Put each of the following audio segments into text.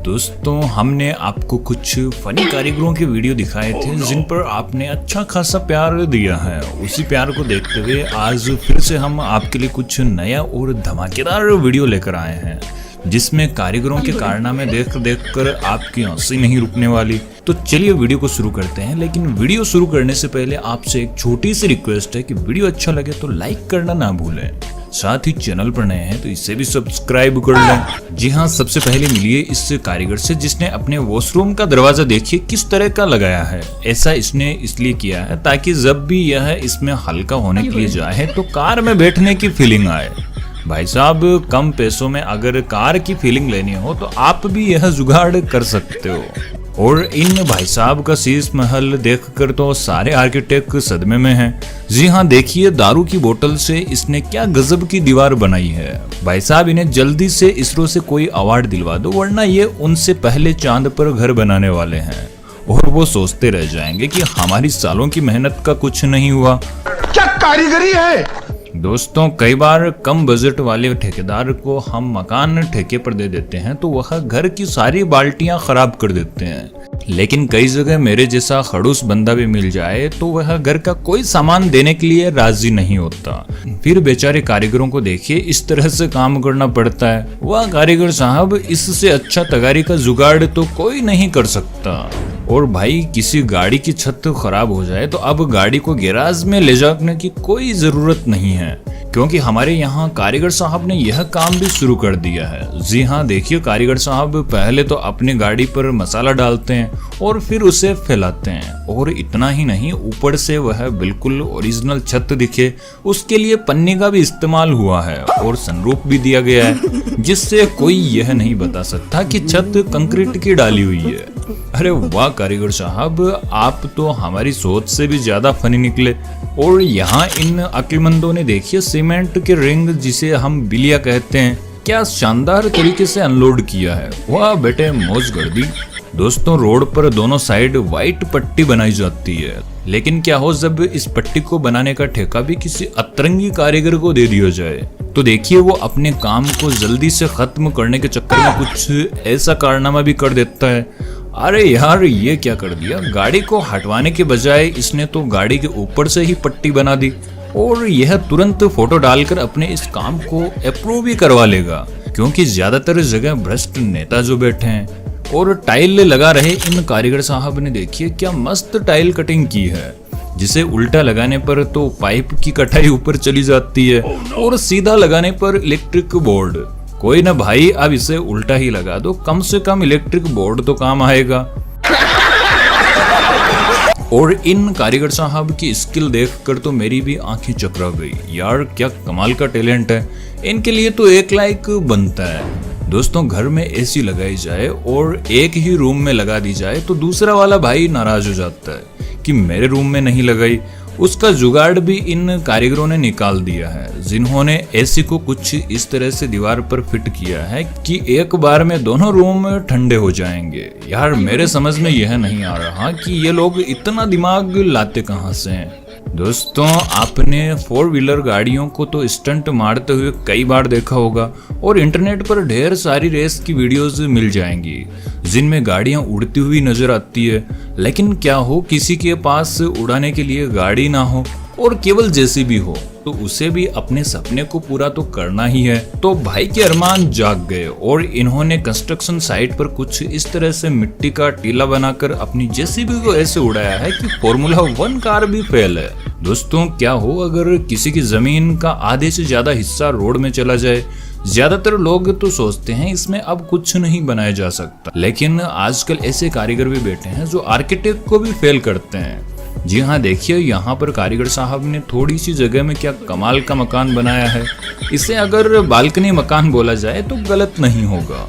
दोस्तों हमने आपको कुछ फनी कारीगरों के वीडियो दिखाए थे जिन पर आपने अच्छा खासा प्यार दिया है। उसी प्यार को देखते हुए आज फिर से हम आपके लिए कुछ नया और धमाकेदार वीडियो लेकर आए हैं जिसमें कारीगरों के कारनामे देख कर आपकी हंसी नहीं रुकने वाली। तो चलिए वीडियो को शुरू करते हैं, लेकिन वीडियो शुरू करने से पहले आपसे एक छोटी सी रिक्वेस्ट है कि वीडियो अच्छा लगे तो लाइक करना ना भूलें। साथ ही चैनल पर नए हैं तो इसे भी सब्सक्राइब कर लें। जी हाँ, सबसे पहले मिलिए इस कारीगर से जिसने अपने वॉशरूम का दरवाजा देखिए किस तरह का लगाया है। ऐसा इसने इसलिए किया है ताकि जब भी यह इसमें हल्का होने के लिए जाए तो कार में बैठने की फीलिंग आए। भाई साहब, कम पैसों में अगर कार की फीलिंग लेनी हो तो आप भी यह जुगाड़ कर सकते हो। और इन भाई साहब का शीश महल देखकर तो सारे आर्किटेक्ट सदमे में हैं। जी हाँ, देखिए दारू की बोतल से इसने क्या गजब की दीवार बनाई है। भाई साहब, इन्हें जल्दी से इसरो से कोई अवार्ड दिलवा दो वरना ये उनसे पहले चांद पर घर बनाने वाले हैं और वो सोचते रह जाएंगे कि हमारी सालों की मेहनत का कुछ नहीं हुआ। क्या कारीगरी है। दोस्तों, कई बार कम बजट वाले ठेकेदार को हम मकान ठेके पर दे देते हैं तो वह घर की सारी बाल्टियां खराब कर देते हैं, लेकिन कई जगह मेरे जैसा खड़ूस बंदा भी मिल जाए तो वह घर का कोई सामान देने के लिए राजी नहीं होता। फिर बेचारे कारीगरों को देखिए इस तरह से काम करना पड़ता है। वह कारीगर साहब, इससे अच्छा तगारी का जुगाड़ तो कोई नहीं कर सकता। और भाई, किसी गाड़ी की छत खराब हो जाए तो अब गाड़ी को गैराज में ले जाने की कोई जरूरत नहीं है, क्योंकि हमारे यहाँ कारीगर साहब ने यह काम भी शुरू कर दिया है। जी हाँ, देखिए कारीगर साहब पहले तो अपनी गाड़ी पर मसाला डालते हैं और फिर उसे फैलाते हैं, और इतना ही नहीं, ऊपर से वह बिल्कुल ओरिजिनल छत दिखे उसके लिए पन्नी का भी इस्तेमाल हुआ है और सनरूफ भी दिया गया है जिससे कोई यह नहीं बता सकता कि छत कंक्रीट की डाली हुई है। अरे वाह कारीगर साहब, आप तो हमारी सोच से भी ज्यादा फनी निकले। और यहाँ इन अक्लमंदों ने देखिए सीमेंट के रिंग, जिसे हम बिलिया कहते हैं, क्या शानदार तरीके से अनलोड किया है। वाह बेटे, मौज कर दी। दोस्तों, रोड पर दोनों साइड व्हाइट पट्टी बनाई जाती है, लेकिन क्या हो जब इस पट्टी को बनाने का ठेका भी किसी अतरंगी कारीगर को दे दिया जाए तो देखिए वो अपने काम को जल्दी से खत्म करने के चक्कर में कुछ ऐसा कारनामा भी कर देता है। अरे यार, ये क्या कर दिया। गाड़ी को हटवाने के बजाय इसने तो गाड़ी के ऊपर से ही पट्टी बना दी, और यह तुरंत फोटो डालकर अपने इस काम को अप्रूव भी करवा लेगा, क्योंकि ज्यादातर जगह भ्रष्ट नेता जो बैठे हैं। और टाइल लगा रहे इन कारीगर साहब ने देखिए क्या मस्त टाइल कटिंग की है, जिसे उल्टा लगाने पर तो पाइप की कटाई ऊपर चली जाती है और सीधा लगाने पर इलेक्ट्रिक बोर्ड। कोई ना भाई, अब इसे उल्टा ही लगा दो, कम से कम इलेक्ट्रिक बोर्ड तो काम आएगा। और इन कारीगर साहब की स्किल देखकर तो मेरी भी आंखें चकरा गई। यार, क्या कमाल का टैलेंट है। इनके लिए तो एक लाइक बनता है। दोस्तों, घर में एसी लगाई जाए और एक ही रूम में लगा दी जाए तो दूसरा वाला भाई नाराज हो जाता है कि मेरे रूम में नहीं लगाई। उसका जुगाड़ भी इन कारीगरों ने निकाल दिया है, जिन्होंने एसी को कुछ इस तरह से दीवार पर फिट किया है कि एक बार में दोनों रूम ठंडे हो जाएंगे। यार, मेरे समझ में यह नहीं आ रहा कि ये लोग इतना दिमाग लाते कहां से हैं। दोस्तों, आपने 4 व्हीलर गाड़ियों को तो स्टंट मारते हुए कई बार देखा होगा, और इंटरनेट पर ढेर सारी रेस की वीडियोस मिल जाएंगी जिनमें गाड़ियां उड़ती हुई नजर आती है। लेकिन क्या हो, किसी के पास उड़ाने के लिए गाड़ी ना हो और केवल जेसीबी हो तो उसे भी अपने सपने को पूरा तो करना ही है। तो भाई के अरमान जाग गए और इन्होंने कंस्ट्रक्शन साइट पर कुछ इस तरह से मिट्टी का टीला बनाकर अपनी जेसीबी को ऐसे उड़ाया है कि फॉर्मूला 1 कार भी फेल है। दोस्तों, क्या हो अगर किसी की जमीन का आधे से ज्यादा हिस्सा रोड में चला जाए। ज्यादातर लोग तो सोचते हैं इसमें अब कुछ नहीं बनाया जा सकता, लेकिन आजकल ऐसे कारीगर भी बैठे हैं जो आर्किटेक्ट को भी फेल करते हैं। जी हाँ, देखिए यहाँ पर कारीगर साहब ने थोड़ी सी जगह में क्या कमाल का मकान बनाया है। इसे अगर बालकनी मकान बोला जाए तो गलत नहीं होगा।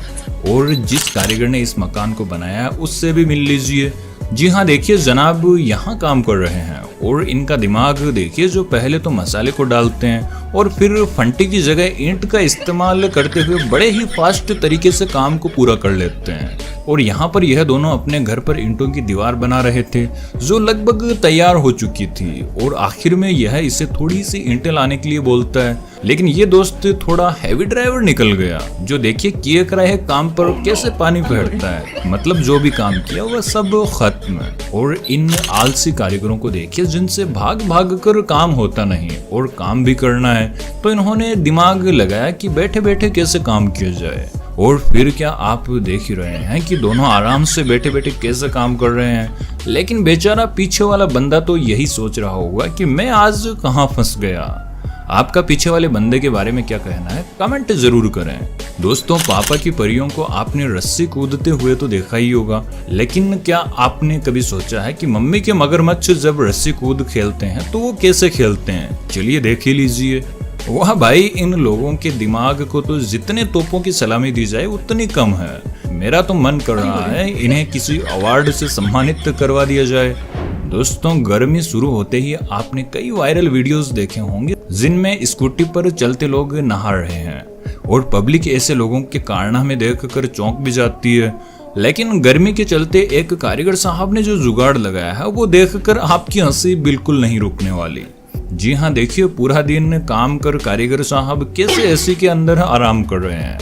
और जिस कारीगर ने इस मकान को बनाया उससे भी मिल लीजिए। जी हाँ, देखिए जनाब यहाँ काम कर रहे हैं और इनका दिमाग देखिए, जो पहले तो मसाले को डालते हैं और फिर फंटी की जगह ईंट का इस्तेमाल करते हुए बड़े ही फास्ट तरीके से काम को पूरा कर लेते हैं। और यहाँ पर यह दोनों अपने घर पर ईंटों की दीवार बना रहे थे जो लगभग तैयार हो चुकी थी। और आखिर में यह इसे थोड़ी सी ईंटें लाने के लिए बोलता है, लेकिन ये दोस्त थोड़ा हैवी ड्राइवर निकल गया जो देखिए किए कराए काम पर कैसे पानी फेरता है। मतलब जो भी काम किया वह सब खत्म। और इन आलसी कारीगरों को देखिए जिनसे भाग भाग कर काम होता नहीं और काम भी करना है, तो इन्होंने दिमाग लगाया कि बैठे बैठे कैसे काम किया जाए। और फिर क्या आप देख ही रहे हैं कि दोनों आराम से बैठे बैठे कैसे काम कर रहे हैं। लेकिन बेचारा पीछे वाला बंदा तो यही सोच रहा होगा कि मैं आज कहाँ फंस गया। आपका पीछे वाले बंदे के बारे में क्या कहना है कमेंट जरूर करें। दोस्तों, पापा की परियों को आपने रस्सी कूदते हुए तो देखा ही होगा, लेकिन क्या आपने कभी सोचा है कि मम्मी के मगरमच्छ जब रस्सी कूद खेलते हैं तो वो कैसे खेलते हैं? चलिए देख ही लीजिए। वाह भाई, इन लोगों के दिमाग को तो जितने तोपों की सलामी दी जाए उतनी कम है। मेरा तो मन कर रहा है इन्हें किसी अवार्ड से सम्मानित करवा दिया जाए। दोस्तों, गर्मी शुरू होते ही आपने कई वायरल वीडियोस देखे होंगे जिनमें स्कूटी पर चलते लोग नहा रहे हैं और पब्लिक ऐसे लोगों के कारनामे देखकर चौंक भी जाती है। लेकिन गर्मी के चलते एक कारीगर साहब ने जो जुगाड़ लगाया है वो देखकर आपकी हंसी बिल्कुल नहीं रुकने वाली। जी हाँ, देखिए पूरा दिन काम कर कारीगर साहब कैसे एसी के अंदर आराम कर रहे हैं।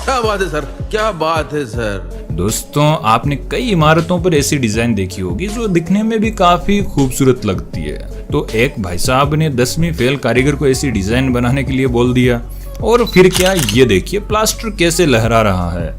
क्या बात है सर, क्या बात है सर। दोस्तों, आपने कई इमारतों पर ऐसी डिजाइन देखी होगी जो दिखने में भी काफी खूबसूरत लगती है। तो एक भाई साहब ने 10वीं फेल कारीगर को ऐसी डिजाइन बनाने के लिए बोल दिया और फिर क्या, ये देखिए प्लास्टर कैसे लहरा रहा है।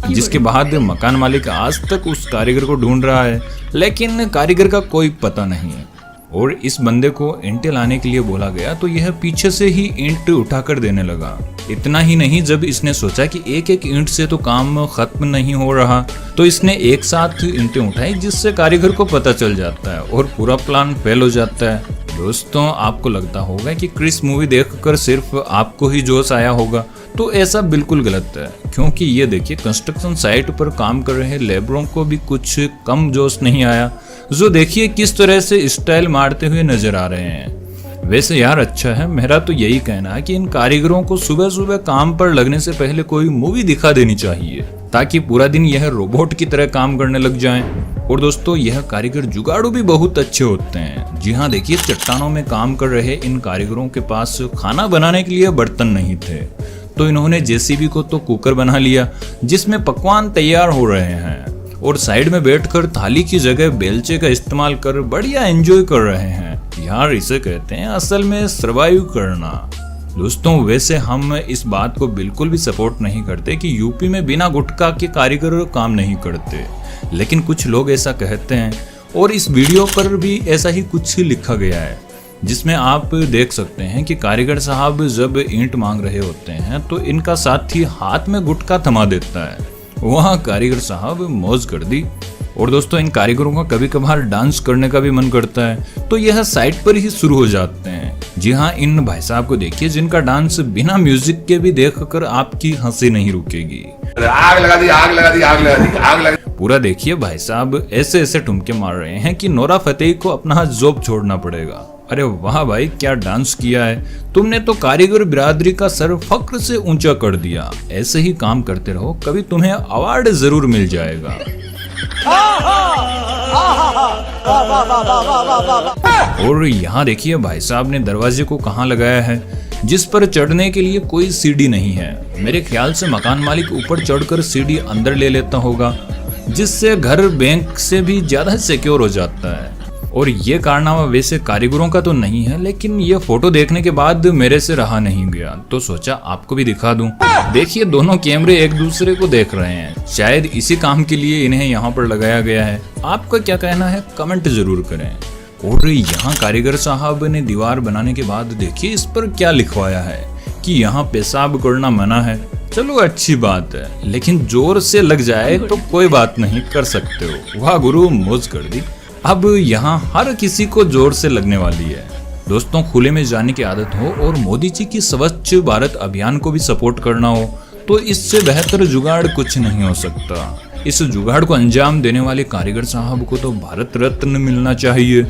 जिसके बाद मकान मालिक आज तक उस कारीगर को ढूंढ रहा है, लेकिन कारीगर का कोई पता नहीं है। और इस बंदे को ईंटें लाने के लिए बोला गया तो यह पीछे से ही ईंट उठाकर देने लगा। इतना ही नहीं, जब इसने सोचा कि एक एक ईंट से तो काम खत्म नहीं हो रहा, तो इसने एक साथ ईंटें उठाई जिससे कारीगर को पता चल जाता है और पूरा प्लान फेल हो जाता है। दोस्तों, आपको लगता होगा कि क्रिस मूवी देखकर सिर्फ आपको ही जोश आया होगा, तो ऐसा बिल्कुल गलत है। क्योंकि ये देखिए कंस्ट्रक्शन साइट पर काम कर रहे लेबरों को भी कुछ कम जोश नहीं आया, जो देखिए किस तरह से स्टाइल मारते हुए नजर आ रहे हैं। वैसे यार अच्छा है, मेरा तो यही कहना है कि इन कारीगरों को सुबह सुबह काम पर लगने से पहले कोई मूवी दिखा देनी चाहिए ताकि पूरा दिन यह रोबोट की तरह काम करने लग जाएं। और दोस्तों, यह कारीगर जुगाड़ू भी बहुत अच्छे होते हैं। जी हाँ, देखिए चट्टानों में काम कर रहे इन कारीगरों के पास खाना बनाने के लिए बर्तन नहीं थे, तो इन्होंने जेसीबी को तो कुकर बना लिया जिसमें पकवान तैयार हो रहे हैं और साइड में बैठकर थाली की जगह बेलचे का इस्तेमाल कर बढ़िया एंजॉय कर रहे हैं। यार इसे कहते हैं असल में सरवाइव करना। दोस्तों, वैसे हम इस बात को बिल्कुल भी सपोर्ट नहीं करते कि यूपी में बिना गुटखा के कारीगर काम नहीं करते, लेकिन कुछ लोग ऐसा कहते हैं और इस वीडियो पर भी ऐसा ही कुछ लिखा गया है जिसमें आप देख सकते हैं कि कारीगर साहब जब ईंट मांग रहे होते हैं तो इनका साथी हाथ में गुटखा थमा देता है। वहाँ कारीगर साहब मौज कर दी। और दोस्तों, इन कारीगरों का कभी कभार डांस करने का भी मन करता है तो यह साइट पर ही शुरू हो जाते हैं। जी हाँ, इन भाई साहब को देखिए जिनका डांस बिना म्यूजिक के भी देखकर आपकी हंसी नहीं रुकेगी। आग लगा दी, आग लगा दी, आग लगा दी, आग लगा दी। पूरा देखिए भाई साहब ऐसे ऐसे ठुमके मार रहे हैं कि नोरा फतेही को अपना जॉब छोड़ना पड़ेगा। अरे वाह भाई, क्या डांस किया है तुमने तो कारीगर बिरादरी का सर फक्र से ऊंचा कर दिया। ऐसे ही काम करते रहो, कभी तुम्हें अवार्ड जरूर मिल जाएगा। और यहाँ देखिए भाई साहब ने दरवाजे को कहाँ लगाया है जिस पर चढ़ने के लिए कोई सीढ़ी नहीं है। मेरे ख्याल से मकान मालिक ऊपर चढ़कर सीढ़ी अंदर ले लेता होगा, जिससे घर बैंक से भी ज्यादा सिक्योर हो जाता है। और ये कारनामा वैसे कारीगरों का तो नहीं है, लेकिन ये फोटो देखने के बाद मेरे से रहा नहीं गया तो सोचा आपको भी दिखा दूं। देखिए दोनों कैमरे एक दूसरे को देख रहे हैं, शायद इसी काम के लिए इन्हें यहाँ पर लगाया गया है। आपका क्या कहना है कमेंट जरूर करें। और यहाँ कारीगर साहब ने दीवार बनाने के बाद देखिए इस पर क्या लिखवाया है कि यहाँ पेशाब करना मना है। चलो अच्छी बात है, लेकिन जोर से लग जाए तो कोई बात नहीं, कर सकते हो। वाह गुरु, मौज कर दी। अब यहाँ हर किसी को जोर से लगने वाली है। दोस्तों, खुले में जाने की आदत हो और मोदी जी की स्वच्छ भारत अभियान को भी सपोर्ट करना हो तो इससे बेहतर जुगाड़ कुछ नहीं हो सकता। इस जुगाड़ को अंजाम देने वाले कारीगर साहब को तो भारत रत्न मिलना चाहिए।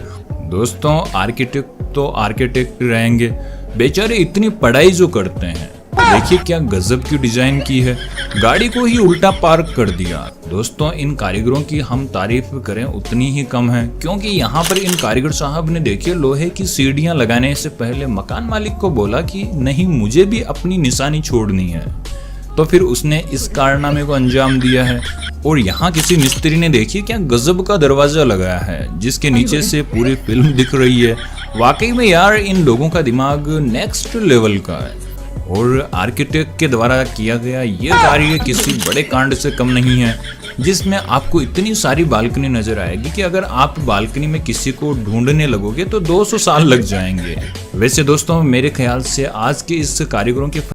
दोस्तों, आर्किटेक्ट तो आर्किटेक्ट रहेंगे, बेचारे इतनी पढ़ाई जो करते हैं देखिए क्या गजब की डिजाइन की है, गाड़ी को ही उल्टा पार्क कर दिया। दोस्तों इन कारीगरों की हम तारीफ करें उतनी ही कम है, क्योंकि यहाँ पर इन कारीगर साहब ने देखिए लोहे की सीढ़ियां लगाने से पहले मकान मालिक को बोला कि नहीं मुझे भी अपनी निशानी छोड़नी है, तो फिर उसने इस कारनामे को अंजाम दिया है। और यहाँ किसी मिस्त्री ने देखिए क्या गजब का दरवाजा लगाया है, जिसके नीचे से पूरी फिल्म दिख रही है। वाकई में यार इन लोगों का दिमाग नेक्स्ट लेवल का है, और आर्किटेक्ट के द्वारा किया गया ये कार्य किसी बड़े कांड से कम नहीं है, जिसमें आपको इतनी सारी बालकनी नजर आएगी कि अगर आप बालकनी में किसी को ढूंढने लगोगे तो 200 साल लग जाएंगे। वैसे दोस्तों मेरे ख्याल से आज के इस कारीगरों के